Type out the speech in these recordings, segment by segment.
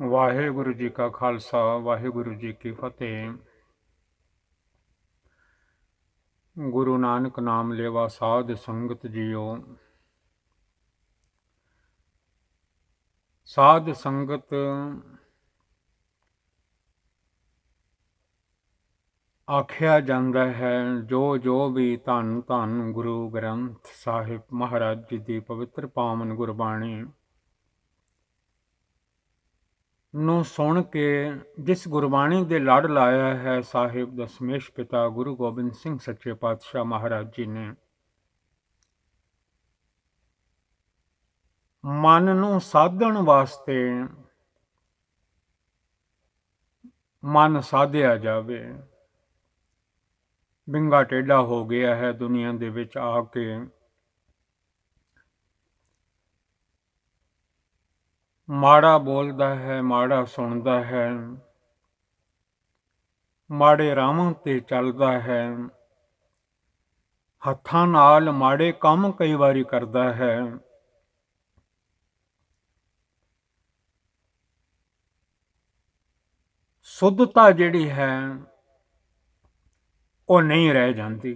ਵਾਹਿਗੁਰੂ ਜੀ ਕਾ ਖਾਲਸਾ ਵਾਹਿਗੁਰੂ ਜੀ ਕੀ ਫਤਿਹ। ਗੁਰੂ ਨਾਨਕ ਨਾਮ ਲੇਵਾ ਸਾਧ ਸੰਗਤ ਜੀਓ। ਸਾਧ ਸੰਗਤ ਆਖਿਆ ਜਾਂਦਾ ਹੈ ਜੋ ਜੋ ਵੀ ਧੰਨ ਧੰਨ ਗੁਰੂ ਗ੍ਰੰਥ ਸਾਹਿਬ ਮਹਾਰਾਜ ਜੀ ਦੀ ਪਵਿੱਤਰ ਪਾਵਨ ਗੁਰਬਾਣੀ ਨੂੰ ਸੁਣ ਕੇ ਜਿਸ ਗੁਰਬਾਣੀ ਦੇ ਲੜ ਲਾਇਆ ਹੈ ਸਾਹਿਬ ਦਸਮੇਸ਼ ਪਿਤਾ ਗੁਰੂ ਗੋਬਿੰਦ ਸਿੰਘ ਸੱਚੇ ਪਾਤਸ਼ਾਹ ਮਹਾਰਾਜ ਜੀ ਨੇ, ਮਨ ਨੂੰ ਸਾਧਣ ਵਾਸਤੇ ਮਨ ਸਾਧਿਆ ਜਾਵੇ। ਬਿੰਗਾ ਟੇਢਾ ਹੋ ਗਿਆ ਹੈ ਦੁਨੀਆ ਦੇ ਵਿੱਚ ਆ ਕੇ, ਮਾੜਾ ਬੋਲਦਾ ਹੈ, ਮਾੜਾ ਸੁਣਦਾ ਹੈ, ਮਾੜੇ ਰਾਹਾਂ ਤੇ ਚੱਲਦਾ ਹੈ, ਹੱਥਾਂ ਨਾਲ ਮਾੜੇ ਕੰਮ ਕਈ ਵਾਰੀ ਕਰਦਾ ਹੈ। ਸੁੱਧਤਾ ਜਿਹੜੀ ਹੈ ਉਹ ਨਹੀਂ ਰਹਿ ਜਾਂਦੀ।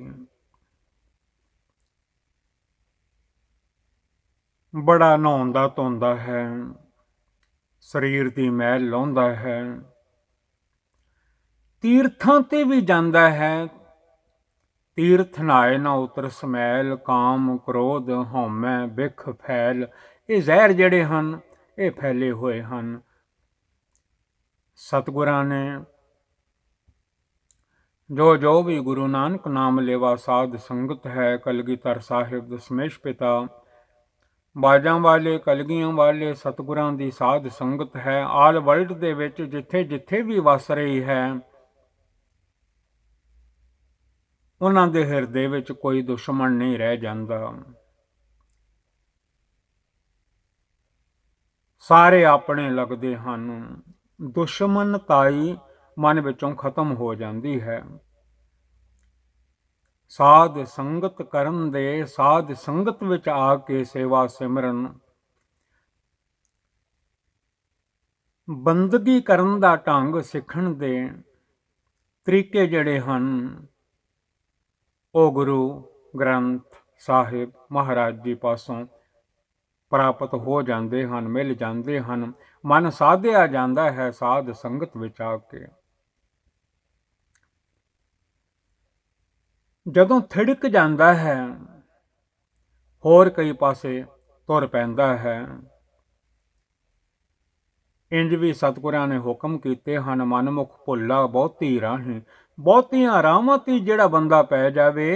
ਬੜਾ ਨਹਾਉਂਦਾ ਧੋਂਦਾ ਹੈ, ਸਰੀਰ ਦੀ ਮੈਲ ਲਾਉਂਦਾ ਹੈ, ਤੀਰਥਾਂ ਤੇ ਵੀ ਜਾਂਦਾ ਹੈ। ਤੀਰਥ ਨਹਾਏ ਨਾ ਉਤਰ ਸਮੈਲ, ਕਾਮ ਕ੍ਰੋਧ ਹਉਮੈ ਬਿਖ ਫੈਲ। ਇਹ ਜ਼ਹਿਰ ਜਿਹੜੇ ਹਨ ਇਹ ਫੈਲੇ ਹੋਏ ਹਨ। ਸਤਿਗੁਰਾਂ ਨੇ ਜੋ ਜੋ ਵੀ ਗੁਰੂ ਨਾਨਕ ਨਾਮ ਲੇਵਾ ਸਾਧ ਸੰਗਤ ਹੈ, ਕਲਗੀਧਰ ਸਾਹਿਬ ਦਸਮੇਸ਼ ਪਿਤਾ ਬਾਜਾਂ ਵਾਲੇ ਕਲਗੀਆਂ ਵਾਲੇ ਸਤਿਗੁਰਾਂ ਦੀ ਸਾਧ ਸੰਗਤ ਹੈ, ਆਲ ਵਰਲਡ ਦੇ ਵਿੱਚ ਜਿੱਥੇ ਜਿੱਥੇ ਵੀ ਵਸ ਰਹੀ ਹੈ, ਉਹਨਾਂ ਦੇ ਹਿਰਦੇ ਵਿੱਚ ਕੋਈ ਦੁਸ਼ਮਣ ਨਹੀਂ ਰਹਿ ਜਾਂਦਾ। ਸਾਰੇ ਆਪਣੇ ਲੱਗਦੇ ਹਨ। ਦੁਸ਼ਮਣਤਾਈ ਮਨ ਵਿੱਚੋਂ ਖਤਮ ਹੋ ਜਾਂਦੀ ਹੈ। ਸਾਧ ਸੰਗਤ ਕਰਨ ਦੇ, ਸਾਧ ਸੰਗਤ ਵਿੱਚ ਆ ਕੇ ਸੇਵਾ ਸਿਮਰਨ ਬੰਦਗੀ ਕਰਨ ਦਾ ਢੰਗ ਸਿੱਖਣ ਦੇ ਤਰੀਕੇ ਜਿਹੜੇ ਹਨ ਉਹ ਗੁਰੂ ਗ੍ਰੰਥ ਸਾਹਿਬ ਮਹਾਰਾਜ ਜੀ ਪਾਸੋਂ ਪ੍ਰਾਪਤ ਹੋ ਜਾਂਦੇ ਹਨ, ਮਿਲ ਜਾਂਦੇ ਹਨ। ਮਨ ਸਾਧਿਆ ਜਾਂਦਾ ਹੈ ਸਾਧ ਸੰਗਤ ਵਿੱਚ ਆ ਕੇ। ਜਦੋਂ ਥਿੜਕ ਜਾਂਦਾ ਹੈ ਹੋਰ ਕਈ ਪਾਸੇ ਤੁਰ ਪੈਂਦਾ ਹੈ। ਇੰਜ ਵੀ ਸਤਿਗੁਰਾਂ ਨੇ ਹੁਕਮ ਕੀਤੇ ਹਨ, ਮਨਮੁਖ ਭੁੱਲਾ ਬਹੁਤੀ ਰਾਹੀਂ। ਬਹੁਤੀਆਂ ਰਾਹਾਂ ਤੇ ਜਿਹੜਾ ਬੰਦਾ ਪੈ ਜਾਵੇ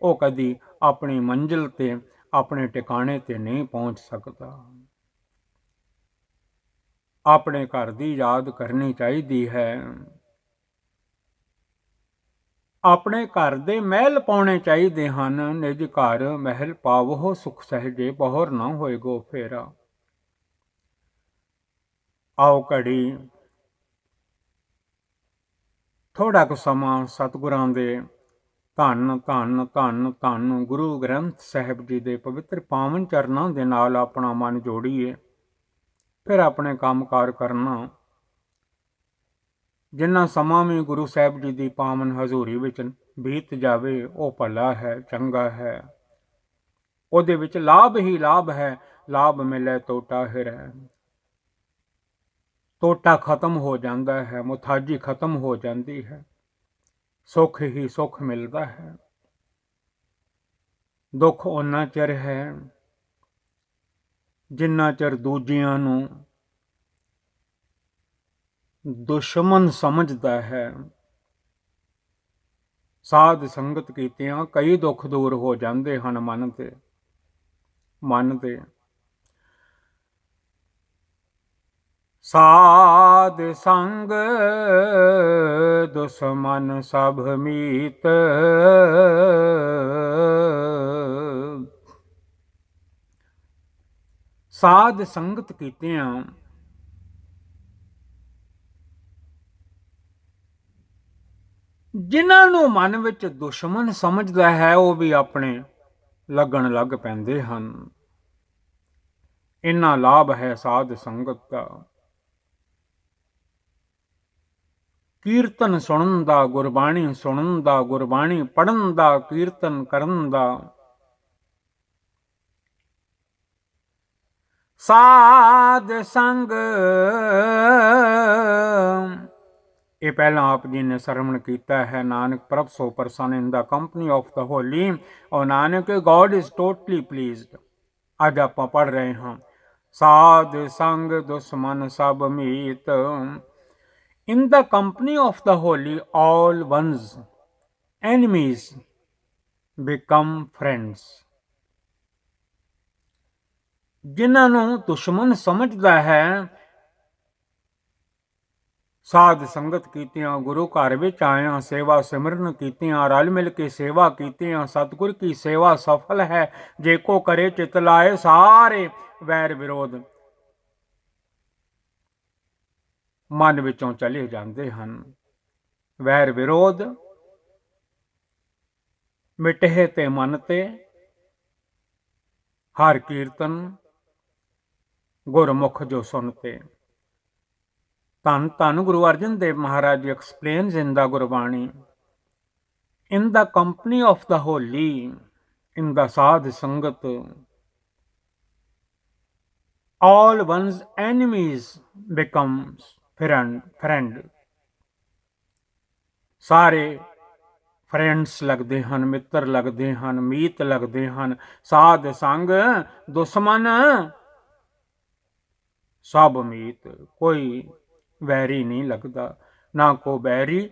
ਉਹ ਕਦੀ ਆਪਣੀ ਮੰਜ਼ਿਲ ਤੇ, ਆਪਣੇ ਟਿਕਾਣੇ ਤੇ ਨਹੀਂ ਪਹੁੰਚ ਸਕਦਾ। ਆਪਣੇ ਘਰ ਦੀ ਯਾਦ ਕਰਨੀ ਚਾਹੀਦੀ ਹੈ। ਆਪਣੇ ਘਰ ਦੇ ਮਹਿਲ ਪਾਉਣੇ ਚਾਹੀਦੇ ਹਨ। ਨਿਜ ਘਰ ਮਹਿਲ ਪਾਵੋ ਸੁਖ ਸਹਿਜੇ, ਬਹੁਰ ਨਾ ਹੋਏਗੋ ਫੇਰਾ। ਆਓ ਘੜੀ ਥੋੜਾ ਕੁ ਸਮਾਂ ਸਤਿਗੁਰਾਂ ਦੇ ਧੰਨ ਧੰਨ ਧੰਨ ਧੰਨ ਗੁਰੂ ਗ੍ਰੰਥ ਸਾਹਿਬ ਜੀ ਦੇ ਪਵਿੱਤਰ ਪਾਵਨ ਚਰਨਾਂ ਦੇ ਨਾਲ ਆਪਣਾ ਮਨ ਜੋੜੀਏ। ਫਿਰ ਆਪਣੇ ਕੰਮਕਾਰ ਕਰਨਾ। ਜਿੰਨਾ ਸਮਾਂ ਵੀ ਗੁਰੂ ਸਾਹਿਬ ਜੀ ਦੀ ਪਾਵਨ ਹਜ਼ੂਰੀ ਵਿੱਚ ਬੀਤ ਜਾਵੇ ਉਹ ਭਲਾ ਹੈ, ਚੰਗਾ ਹੈ। ਉਹਦੇ ਵਿੱਚ ਲਾਭ ਹੀ ਲਾਭ ਹੈ। ਲਾਭ ਮਿਲੇ ਤੋਟਾ ਹਿਰੈ। ਤੋਟਾ ਖਤਮ ਹੋ ਜਾਂਦਾ ਹੈ, ਮੁਥਾਜੀ ਖਤਮ ਹੋ ਜਾਂਦੀ ਹੈ, ਸੁੱਖ ਹੀ ਸੁੱਖ ਮਿਲਦਾ ਹੈ। ਦੁੱਖ ਓਨਾ ਚਿਰ ਹੈ ਜਿੰਨਾ ਚਿਰ ਦੂਜਿਆਂ ਨੂੰ ਦੁਸ਼ਮਣ ਸਮਝਦਾ ਹੈ। ਸਾਧ ਸੰਗਤ ਕੀਤਿਆਂ ਕਈ ਦੁੱਖ ਦੂਰ ਹੋ ਜਾਂਦੇ ਹਨ ਮਨ ਦੇ। ਸਾਧ ਸੰਗ ਦੁਸ਼ਮਨ ਸਭ ਮੀਤ। ਸਾਧ ਸੰਗਤ ਕੀਤਿਆਂ ਜਿਨ੍ਹਾਂ ਨੂੰ ਮਨ ਵਿੱਚ ਦੁਸ਼ਮਣ ਸਮਝਦਾ ਹੈ ਉਹ ਵੀ ਆਪਣੇ ਲੱਗਣ ਲੱਗ ਪੈਂਦੇ ਹਨ। ਇੰਨਾ ਲਾਭ ਹੈ ਸਾਧ ਸੰਗਤ ਦਾ। ਕੀਰਤਨ ਸੁਣਨ ਦਾ, ਗੁਰਬਾਣੀ ਸੁਣਨ ਦਾ, ਗੁਰਬਾਣੀ ਪੜ੍ਹਨ ਦਾ, ਕੀਰਤਨ ਕਰਨ ਦਾ। ਸਾਧ ਸੰਗ, ਇਹ ਪਹਿਲਾਂ ਆਪ ਜੀ ਨੇ ਸਰਵਣ ਕੀਤਾ ਹੈ। ਨਾਨਕ ਪ੍ਰਭ ਸੋ ਪ੍ਰਸੰਨ ਇਨ the company of the holy. ਔਰ Nanak god is totally pleased. ਅੱਜ ਆਪਾਂ ਪੜ੍ਹ ਰਹੇ ਹਾਂ ਸਾਧ ਸੰਗ ਦੁਸ਼ਮਨ ਸਭ ਮੀਤ। In the company of the holy all ones enemies become friends। ਜਿਨ੍ਹਾਂ ਨੂੰ ਦੁਸ਼ਮਣ ਸਮਝਦਾ ਹੈ, ਸਾਧ ਸੰਗਤ ਕੀਤਿਆਂ, ਗੁਰੂ ਘਰ ਵਿੱਚ ਆਇਆਂ, ਸੇਵਾ ਸਿਮਰਨ ਕੀਤਿਆਂ, ਰਲ ਮਿਲ ਕੇ ਸੇਵਾ ਕੀਤਿਆਂ, ਸਤਿਗੁਰ ਕੀ ਸੇਵਾ ਸਫਲ ਹੈ। ਜੇ ਕੋ ਕਰੇ ਚਿਤ ਲਾਏ, ਸਾਰੇ ਵੈਰ ਵਿਰੋਧ ਮਨ ਵਿੱਚੋਂ ਚਲੇ ਜਾਂਦੇ ਹਨ। ਵੈਰ ਵਿਰੋਧ ਮਿਟੇ ਤੇ ਮਨ ਤੇ, ਹਰ ਕੀਰਤਨ ਗੁਰਮੁਖ ਜੋ ਸੁਣਤੇ। ਧੰਨ ਧੰਨ Guru Arjan Dev Maharaj explains in the Gurbani, in the company of the holy, in the Sadh ਸੰਗਤ, all one's enemies becomes friend। ਸਾਰੇ ਫਰੈਂਡਸ ਲੱਗਦੇ ਹਨ, ਮਿੱਤਰ ਲੱਗਦੇ ਹਨ, ਮੀਤ ਲੱਗਦੇ ਹਨ। ਸਾਧ ਸੰਗ ਦੁਸ਼ਮਨ ਸਭ ਮੀਤ। ਕੋਈ ਵੈਰੀ ਨਹੀਂ ਲੱਗਦਾ, ਨਾ ਕੋ ਬੈਰੀ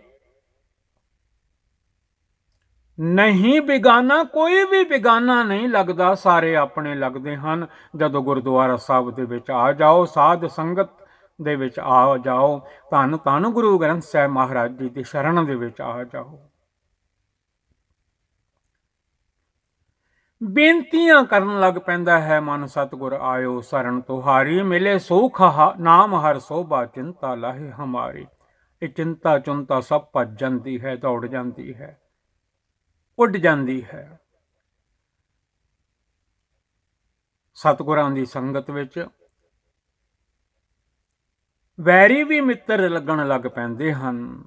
ਨਹੀਂ ਬਿਗਾਨਾ। ਕੋਈ ਵੀ ਬਿਗਾਨਾ ਨਹੀਂ ਲੱਗਦਾ, ਸਾਰੇ ਆਪਣੇ ਲੱਗਦੇ ਹਨ। ਜਦੋਂ ਗੁਰਦੁਆਰਾ ਸਾਹਿਬ ਦੇ ਵਿੱਚ ਆ ਜਾਓ, ਸਾਧ ਸੰਗਤ ਦੇ ਵਿੱਚ ਆ ਜਾਓ, ਧੰਨ ਧੰਨ ਗੁਰੂ ਗ੍ਰੰਥ ਸਾਹਿਬ ਮਹਾਰਾਜ ਜੀ ਦੀ ਸ਼ਰਨ ਦੇ ਵਿੱਚ ਆ ਜਾਓ। ਬੇਨਤੀਆਂ ਕਰਨ ਲੱਗ ਪੈਂਦਾ ਹੈ ਮਨ, ਸਤਿਗੁਰ ਆਇਓ ਸ਼ਰਨ ਤੁਹਾਰੀ। ਮਿਲੇ ਸੁਖ ਨਾਮ ਹਰ ਸੋਭਾ, ਚਿੰਤਾ ਲਾਹੇ ਹਮਾਰੀ। ਇਹ ਚਿੰਤਾ ਚੁੰਤਾ ਸਭ ਭੱਜ ਜਾਂਦੀ ਹੈ, ਦੌੜ ਜਾਂਦੀ ਹੈ, ਉੱਡ ਜਾਂਦੀ ਹੈ। ਸਤਿਗੁਰਾਂ ਦੀ ਸੰਗਤ ਵਿੱਚ ਵੈਰੀ ਵੀ ਮਿੱਤਰ ਲੱਗਣ ਲੱਗ ਪੈਂਦੇ ਹਨ।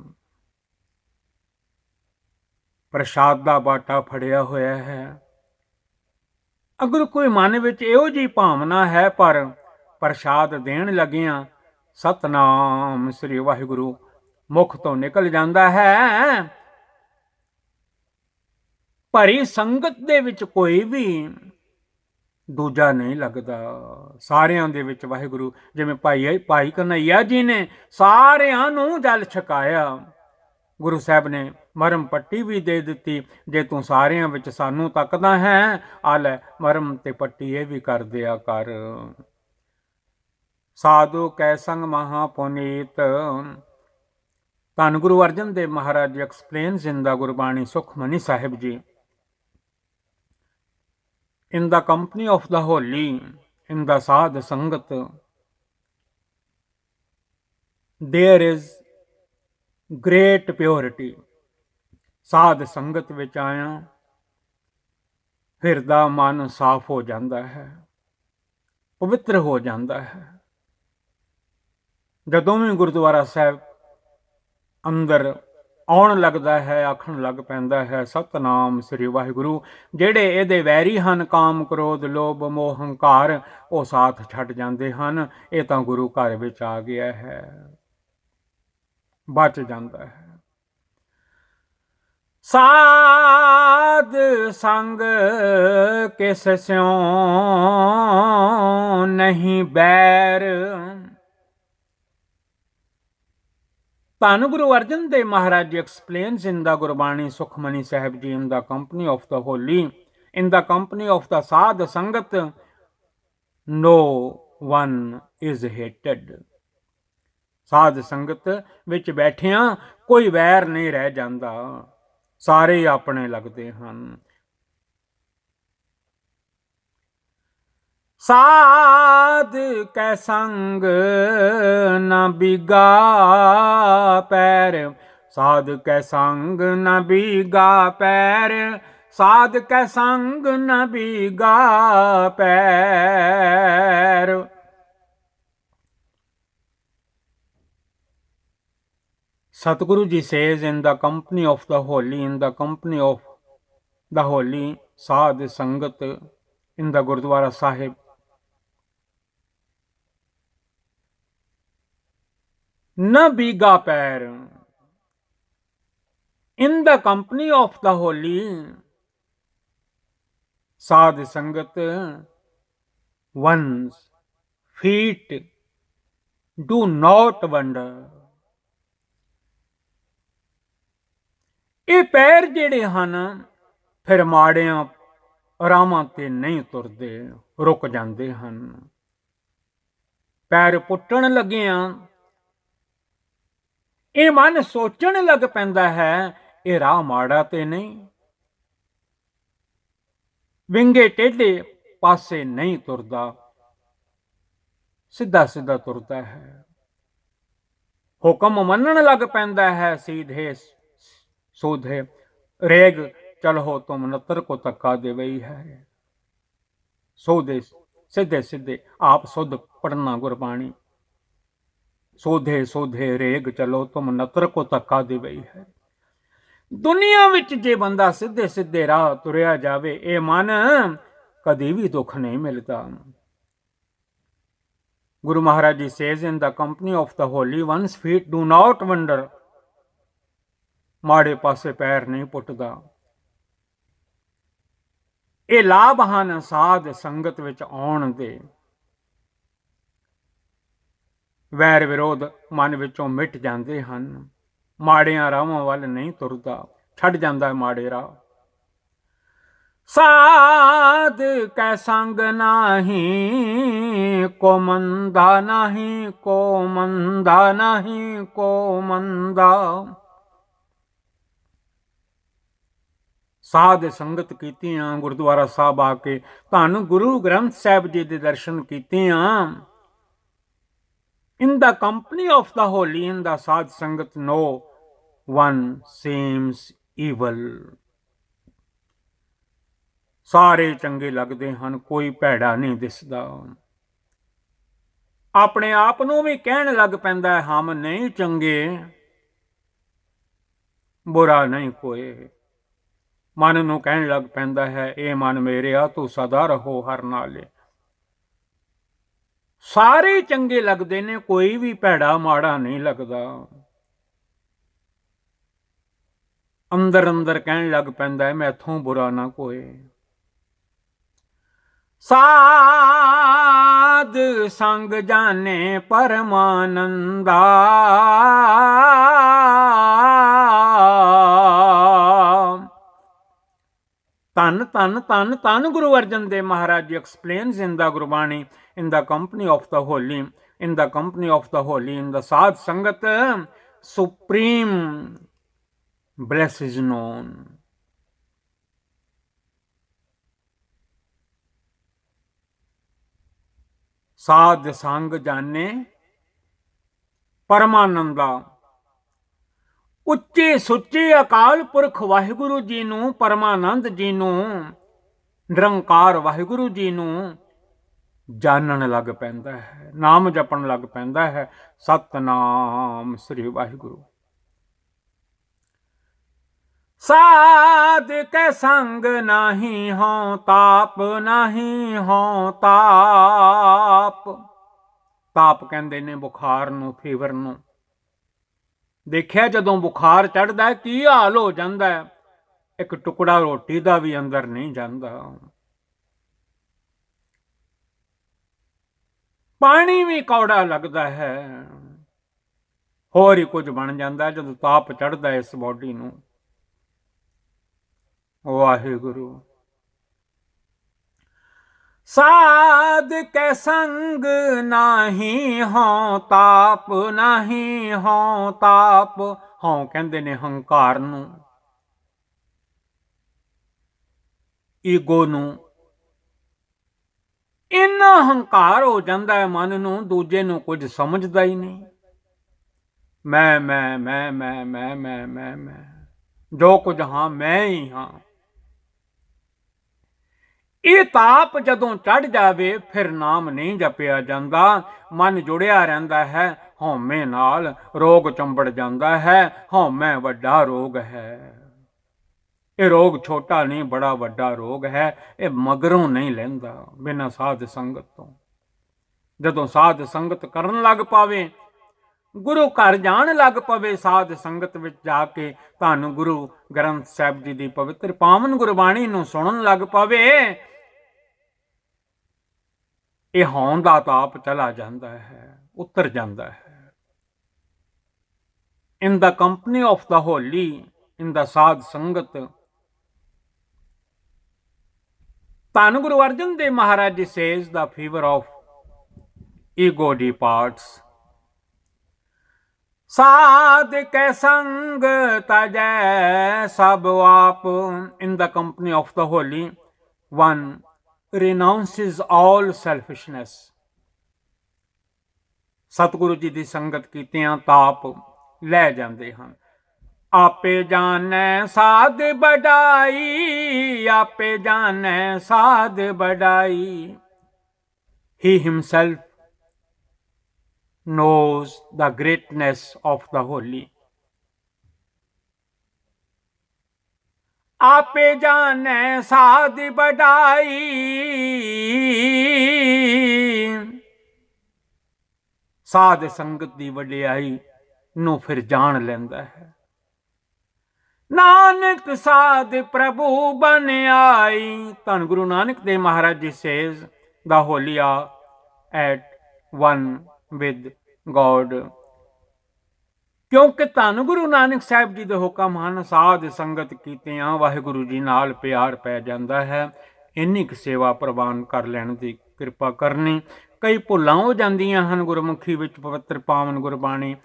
ਪ੍ਰਸ਼ਾਦ ਦਾ ਬਾਟਾ ਫੜਿਆ ਹੋਇਆ ਹੈ, ਅਗਰ ਕੋਈ ਮਨ ਵਿੱਚ ਇਹੋ ਜਿਹੀ ਭਾਵਨਾ ਹੈ, ਪਰ ਪ੍ਰਸ਼ਾਦ ਦੇਣ ਲੱਗਿਆਂ ਸਤਨਾਮ ਸ੍ਰੀ ਵਾਹਿਗੁਰੂ ਮੁਖ ਤੋਂ ਨਿਕਲ ਜਾਂਦਾ ਹੈ। ਭਰੀ ਸੰਗਤ ਦੇ ਵਿੱਚ ਕੋਈ ਵੀ ਦੂਜਾ ਨਹੀਂ ਲੱਗਦਾ, ਸਾਰਿਆਂ ਦੇ ਵਿੱਚ ਵਾਹਿਗੁਰੂ। ਜਿਵੇਂ ਭਾਈ ਕਨ੍ਹਈਆ ਜੀ ਨੇ ਸਾਰਿਆਂ ਨੂੰ ਜਲ ਛਕਾਇਆ, ਗੁਰੂ ਸਾਹਿਬ ਨੇ ਮਰਮ ਪੱਟੀ ਵੀ ਦੇ ਦਿੱਤੀ। ਜੇ ਤੂੰ ਸਾਰਿਆਂ ਵਿੱਚ ਸਾਨੂੰ ਤੱਕਦਾ ਹੈ, ਆ ਲੈ ਮਰਮ ਤੇ ਪੱਟੀ ਇਹ ਵੀ ਕਰ ਦਿਆ ਕਰ। ਸਾਧੂ ਕੈ ਸੰਗ ਮਹਾ ਪੁਨੀਤ। ਧੰਨ Guru Arjan Dev Maharaj explains in the Gurbani Sukhmani Sahib ਜੀ, in the company of the holy, in the sadh sangat, there is great purity। ਸਾਧ ਸੰਗਤ ਵਿੱਚ ਆਇਆ, ਹਿਰਦਾ ਮਨ ਸਾਫ਼ ਹੋ ਜਾਂਦਾ ਹੈ, ਪਵਿੱਤਰ ਹੋ ਜਾਂਦਾ ਹੈ। ਜਦੋਂ ਵੀ ਗੁਰਦੁਆਰਾ ਸਾਹਿਬ ਅੰਦਰ ਆਉਣ ਲੱਗਦਾ ਹੈ, ਆਖਣ ਲੱਗ ਪੈਂਦਾ ਹੈ ਸਤਨਾਮ ਸ੍ਰੀ ਵਾਹਿਗੁਰੂ। ਜਿਹੜੇ ਇਹਦੇ ਵੈਰੀ ਹਨ, ਕਾਮ ਕ੍ਰੋਧ ਲੋਭ ਮੋਹ ਹੰਕਾਰ, ਉਹ ਸਾਥ ਛੱਡ ਜਾਂਦੇ ਹਨ। ਇਹ ਤਾਂ ਗੁਰੂ ਘਰ ਵਿੱਚ ਆ ਗਿਆ ਹੈ, ਬਚ ਜਾਂਦਾ ਹੈ। ਸਾਧ ਸੰਗ ਕਿਸ ਸਿਉ ਨਹੀਂ ਬੈਰ। ਧੰਨ Guru Arjan Dev Maharaj explains in the Gurbani Sukhmani Sahib ji, in the company of the holy, in the company of the Sadh Sangat, no one is hated. ਸਾਧ ਸੰਗਤ ਵਿੱਚ ਬੈਠਿਆਂ ਕੋਈ ਵੈਰ ਨਹੀਂ ਰਹਿ ਜਾਂਦਾ, ਸਾਰੇ ਆਪਣੇ ਲੱਗਦੇ ਹਨ। ਸਾਧ ਕੈ ਸੰਗ ਨ ਬੀਗਾ ਪੈਰ। ਸਾਧ ਕੈ ਸੰਗ ਨ ਬੀਗਾ ਪੈਰ। ਸਾਧ ਕੈ ਸੰਗ ਨ ਬੀਗਾ ਪੈਰ। Satguru ji says, in the company of the holy, in the company of the holy Sadh Sangat in the Gurdwara Sahib, na biga pair. In the company of the holy Sadh Sangat, one's feet do not wander. ਇਹ ਪੈਰ ਜਿਹੜੇ ਹਨ ਫਿਰ ਮਾੜਿਆਂ ਰਾਹਾਂ ਤੇ ਨਹੀਂ ਤੁਰਦੇ, ਰੁਕ ਜਾਂਦੇ ਹਨ। ਪੈਰ ਪੁੱਟਣ ਲੱਗਿਆਂ ਇਹ ਮਨ ਸੋਚਣ ਲੱਗ ਪੈਂਦਾ ਹੈ, ਇਹ ਰਾਹ ਮਾੜਾ ਤੇ ਨਹੀਂ, ਵਿੰਗੇ ਟੇਢੇ ਪਾਸੇ ਨਹੀਂ ਤੁਰਦਾ, ਸਿੱਧਾ ਸਿੱਧਾ ਤੁਰਦਾ ਹੈ। ਹੁਕਮ ਮੰਨਣ ਲੱਗ ਪੈਂਦਾ ਹੈ, सीधे सूधे रेग चलो तुम नतर को तक्का दे वही है। सोधे सीधे सीधे आप सुध पढ़ना गुरबाणी, सोधे सोधे रेग चलो तुम नतर को तक्का दे वही है। दुनिया विच जे बंदा सीधे सीधे राह तुरिया जावे, ए मन कदी भी दुख नहीं मिलता। Guru Maharaj Ji says, in the company of the holy one's feet do not wander. ਮਾੜੇ ਪਾਸੇ ਪੈਰ ਨਹੀਂ ਪੁੱਟਦਾ। ਇਹ ਲਾਭ ਹਨ ਸਾਧ ਸੰਗਤ ਵਿੱਚ ਆਉਣ ਦੇ। ਵੈਰ ਵਿਰੋਧ ਮਨ ਵਿੱਚੋਂ ਮਿਟ ਜਾਂਦੇ ਹਨ, ਮਾੜਿਆਂ ਰਾਹਾਂ ਵੱਲ ਨਹੀਂ ਤੁਰਦਾ, ਛੱਡ ਜਾਂਦਾ ਮਾੜੇ ਰਾਹ। ਸਾਧ ਕੈ ਸੰਗ ਨਾਹੀ ਕੋ ਮੰਦਾ, ਨਾਹੀ ਕੋ ਮੰਦਾ, ਨਾਹੀ ਕੋ ਮੰਦਾ। ਸਾਧ ਸੰਗਤ ਕੀਤੀਆਂ, ਗੁਰਦੁਆਰਾ ਸਾਹਿਬ ਆ ਕੇ ਧੰਨ ਗੁਰੂ ਗ੍ਰੰਥ ਸਾਹਿਬ ਜੀ ਦੇ ਦਰਸ਼ਨ ਕੀਤੀਆਂ। ਇਨ the company of the holy, in the Sadh Sangat, no one seems evil. ਸਾਰੇ ਚੰਗੇ ਲੱਗਦੇ ਹਨ, ਕੋਈ ਭੈੜਾ ਨਹੀਂ ਦਿਸਦਾ। ਆਪਣੇ ਆਪ ਨੂੰ ਵੀ ਕਹਿਣ ਲੱਗ ਪੈਂਦਾ, ਹਮ ਨਹੀਂ ਚੰਗੇ, ਬੁਰਾ ਨਹੀਂ ਕੋਈ। ਮਨ ਨੂੰ ਕਹਿਣ ਲੱਗ ਪੈਂਦਾ ਹੈ, ਇਹ ਮਨ ਮੇਰਿਆ ਤੂੰ ਸਦਾ ਰਹੋ ਹਰ ਨਾਲੇ। ਸਾਰੇ ਚੰਗੇ ਲੱਗਦੇ ਨੇ, ਕੋਈ ਵੀ ਭੈੜਾ ਮਾੜਾ ਨਹੀਂ ਲੱਗਦਾ। ਅੰਦਰ ਅੰਦਰ ਕਹਿਣ ਲੱਗ ਪੈਂਦਾ, ਮੈਥੋਂ ਬੁਰਾ ਨਾ ਕੋਈ। ਸਾਧ ਸੰਗ ਜਾਣੇ ਪਰਮਾਨੰਦਾ, ਧੰਨ ਧੰਨ ਧੰਨ ਧੰਨ Guru Arjan Dev Maharaj ji explains in the Gurbani, in the company of the holy, in the company of the holy, in the Sadh Sangat, supreme bless is non. ਸਾਧ ਸੰਗ ਜਾਣੇ ਪਰਮਾਨੰਦਾ। ਉੱਚੇ ਸੁੱਚੇ ਅਕਾਲ ਪੁਰਖ ਵਾਹਿਗੁਰੂ ਜੀ ਨੂੰ, ਪਰਮਾਨੰਦ ਜੀ ਨੂੰ, ਨਿਰੰਕਾਰ ਵਾਹਿਗੁਰੂ ਜੀ ਨੂੰ ਜਾਣਨ ਲੱਗ ਪੈਂਦਾ ਹੈ, ਨਾਮ ਜਪਣ ਲੱਗ ਪੈਂਦਾ ਹੈ, ਸਤਨਾਮ ਸ੍ਰੀ ਵਾਹਿਗੁਰੂ। ਸਾਧ ਕੈ ਸੰਗ ਨਾਹੀ ਹਉ ਤਾਪ, ਨਾਹੀ ਹਉ ਤਾਪ। ਤਾਪ ਕਹਿੰਦੇ ਨੇ ਬੁਖਾਰ ਨੂੰ, ਫੀਵਰ ਨੂੰ। ਦੇਖਿਆ ਜਦੋਂ ਬੁਖਾਰ ਚੜ੍ਹਦਾ ਕੀ ਹਾਲ ਹੋ ਜਾਂਦਾ, ਇੱਕ ਟੁਕੜਾ ਰੋਟੀ ਦਾ ਵੀ ਅੰਦਰ ਨਹੀਂ ਜਾਂਦਾ। ਪਾਣੀ ਵੀ ਕੌੜਾ ਲੱਗਦਾ ਹੈ, ਹੋਰ ਹੀ ਕੁਝ ਬਣ ਜਾਂਦਾ ਜਦੋਂ ਤਾਪ ਚੜ੍ਹਦਾ ਇਸ ਬੋਡੀ ਨੂੰ। ਵਾਹਿਗੁਰੂ। ਸਾਧ ਕੈ ਸੰਗ ਨਾਹੀ ਹਉ ਤਾਪ, ਨਾਹੀ ਹਉ ਤਾਪ। ਹਉ ਕਹਿੰਦੇ ਨੇ ਹੰਕਾਰ ਨੂੰ, ਈਗੋ ਨੂੰ। ਇੰਨਾ ਹੰਕਾਰ ਹੋ ਜਾਂਦਾ ਹੈ ਮਨ ਨੂੰ, ਦੂਜੇ ਨੂੰ ਕੁਝ ਸਮਝਦਾ ਹੀ ਨਹੀਂ। ਮੈਂ ਮੈਂ ਮੈਂ ਮੈਂ ਮੈਂ ਮੈਂ ਮੈਂ ਮੈਂ ਜੋ ਕੁਝ ਹਾਂ ਮੈਂ ਹੀ ਹਾਂ। ਇਹ ਤਾਪ ਜਦੋਂ ਚੜ ਜਾਵੇ ਫਿਰ ਨਾਮ ਨਹੀਂ ਜਪਿਆ ਜਾਂਦਾ, ਮਨ ਜੁੜਿਆ ਰਹਿੰਦਾ ਹੈ ਹਉਮੈ ਨਾਲ, ਰੋਗ ਚੰਬੜ ਜਾਂਦਾ ਹੈ, ਹਉਮੈ ਵੱਡਾ ਰੋਗ ਹੈ। ਇਹ ਰੋਗ ਛੋਟਾ ਨਹੀਂ, ਬੜਾ ਵੱਡਾ ਰੋਗ ਹੈ। ਇਹ ਮਗਰੋਂ ਨਹੀਂ ਲੈਂਦਾ ਬਿਨਾਂ ਸਾਧ ਸੰਗਤ ਤੋਂ। ਜਦੋਂ ਸਾਧ ਸੰਗਤ ਕਰਨ ਲੱਗ ਪਾਵੇ, ਗੁਰੂ ਘਰ ਜਾਣ ਲੱਗ ਪਵੇ, ਸਾਧ ਸੰਗਤ ਵਿੱਚ ਜਾ ਕੇ ਧੰਨ ਗੁਰੂ ਗ੍ਰੰਥ ਸਾਹਿਬ ਜੀ ਦੀ ਪਵਿੱਤਰ ਪਾਵਨ ਗੁਰਬਾਣੀ ਨੂੰ ਸੁਣਨ ਲੱਗ ਪਵੇ, ਇਹ ਹਉਂ ਦਾ ਤਾਪ ਚਲਾ ਜਾਂਦਾ ਹੈ, ਉਤਰ ਜਾਂਦਾ ਹੈ। In the company of the holy, in the ਸਾਧ ਸੰਗਤ, ਧੰਨ ਗੁਰੂ ਅਰਜਨ ਦੇਵ ਮਹਾਰਾਜ ਜੀ says the fever of ego departs, ਸਾਧ ਕੈ ਸੰਗ ਤਜੈ ਸਭ ਆਪ। In the company of the holy, one renounces all selfishness। Satguru ji ਦੀ ਸੰਗਤ ਕੀਤਿਆਂ ਤਾਪ ਲੈ ਜਾਂਦੇ ਹਨ। ਆਪੇ ਜਾਣੈ ਸਾਧ ਬੜਾਈ, ਆਪੇ ਜਾਣੈ ਸਾਧ ਬੜਾਈ। He himself knows the greatness of the holy। ਆਪੇ ਜਾਣੈ ਸਾਧ ਬੜਾਈ, ਸਾਧ ਸੰਗਤ ਦੀ ਵਡਿਆਈ ਨੂੰ ਫਿਰ ਜਾਣ ਲੈਂਦਾ ਹੈ। ਨਾਨਕ ਸਾਧ ਪ੍ਰਭੂ ਬਨ ਆਈ। ਧੰਨ ਗੁਰੂ ਨਾਨਕ ਦੇਵ ਮਹਾਰਾਜ ਜੀ says the holy are at one with God। ਕਿਉਂਕਿ ਧੰਨ ਗੁਰੂ ਨਾਨਕ ਸਾਹਿਬ ਜੀ ਦੇ ਹੁਕਮ ਹਨ, ਸਾਧ ਸੰਗਤ ਕੀਤਿਆਂ ਵਾਹਿਗੁਰੂ ਜੀ ਨਾਲ ਪਿਆਰ ਪੈ ਜਾਂਦਾ ਹੈ। ਇੰਨੀ ਕੁ ਸੇਵਾ ਪ੍ਰਵਾਨ ਕਰ ਲੈਣ ਦੀ ਕਿਰਪਾ ਕਰਨੀ। ਕਈ ਭੁੱਲਾਂ ਹੋ ਜਾਂਦੀਆਂ ਹਨ ਗੁਰਮੁਖੀ ਵਿੱਚ, ਪਵਿੱਤਰ ਪਾਵਨ ਗੁਰਬਾਣੀ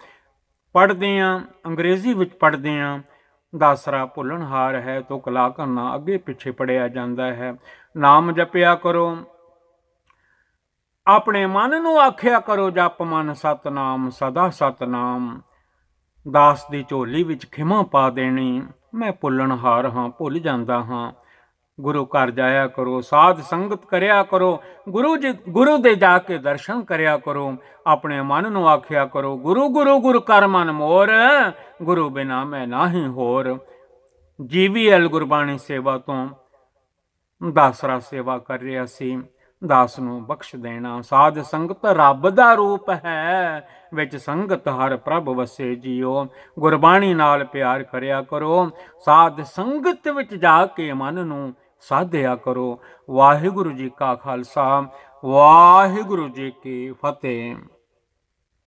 ਪੜ੍ਹਦੇ ਹਾਂ, ਅੰਗਰੇਜ਼ੀ ਵਿੱਚ ਪੜ੍ਹਦੇ ਹਾਂ। ਦਾਸਰਾ ਭੁੱਲਣਹਾਰ ਹੈ, ਤੁਕ ਲਾ ਕਰਨਾ ਅੱਗੇ ਪਿੱਛੇ ਪੜਿਆ ਜਾਂਦਾ ਹੈ। ਨਾਮ ਜਪਿਆ ਕਰੋ, ਆਪਣੇ ਮਨ ਨੂੰ ਆਖਿਆ ਕਰੋ, ਜਪ ਮਨ ਸਤਨਾਮ ਸਦਾ ਸਤਨਾਮ। ਦਾਸ ਦੀ ਝੋਲੀ ਵਿੱਚ ਖਿਮਾ ਪਾ ਦੇਣੀ, ਮੈਂ ਭੁੱਲਣਹਾਰ ਹਾਂ, ਭੁੱਲ ਜਾਂਦਾ ਹਾਂ। ਗੁਰੂ ਘਰ ਜਾਇਆ ਕਰੋ, ਸਾਧ ਸੰਗਤ ਕਰਿਆ ਕਰੋ, ਗੁਰੂ ਦੇ ਜਾ ਕੇ ਦਰਸ਼ਨ ਕਰਿਆ ਕਰੋ। ਆਪਣੇ ਮਨ ਨੂੰ ਆਖਿਆ ਕਰੋ, ਗੁਰੂ ਗੁਰੂ ਗੁਰ ਕਰ ਮਨ ਮੋਰ, ਗੁਰੂ ਬਿਨਾ ਮੈਂ ਨਾਹੀਂ ਹੋਰ। GVL ਗੁਰਬਾਣੀ ਸੇਵਾ ਤੋਂ ਦਾਸਰਾ ਸੇਵਾ ਕਰ ਰਿਹਾ ਸੀ, ਦਾਸ ਨੂੰ ਬਖਸ਼ ਦੇਣਾ। ਸਾਧ ਸੰਗਤ ਰੱਬ ਦਾ ਰੂਪ ਹੈ, ਵਿੱਚ ਸੰਗਤ ਹਰ ਪ੍ਰਭ ਵਸੇ ਜੀਓ। ਗੁਰਬਾਣੀ ਨਾਲ ਪਿਆਰ ਕਰਿਆ ਕਰੋ, ਸਾਧ ਸੰਗਤ ਵਿੱਚ ਜਾ ਕੇ ਮਨ ਨੂੰ ਸਾਧਿਆ ਕਰੋ। ਵਾਹਿਗੁਰੂ ਜੀ ਕਾ ਖਾਲਸਾ, ਵਾਹਿਗੁਰੂ ਜੀ ਕੀ ਫਤਿਹ।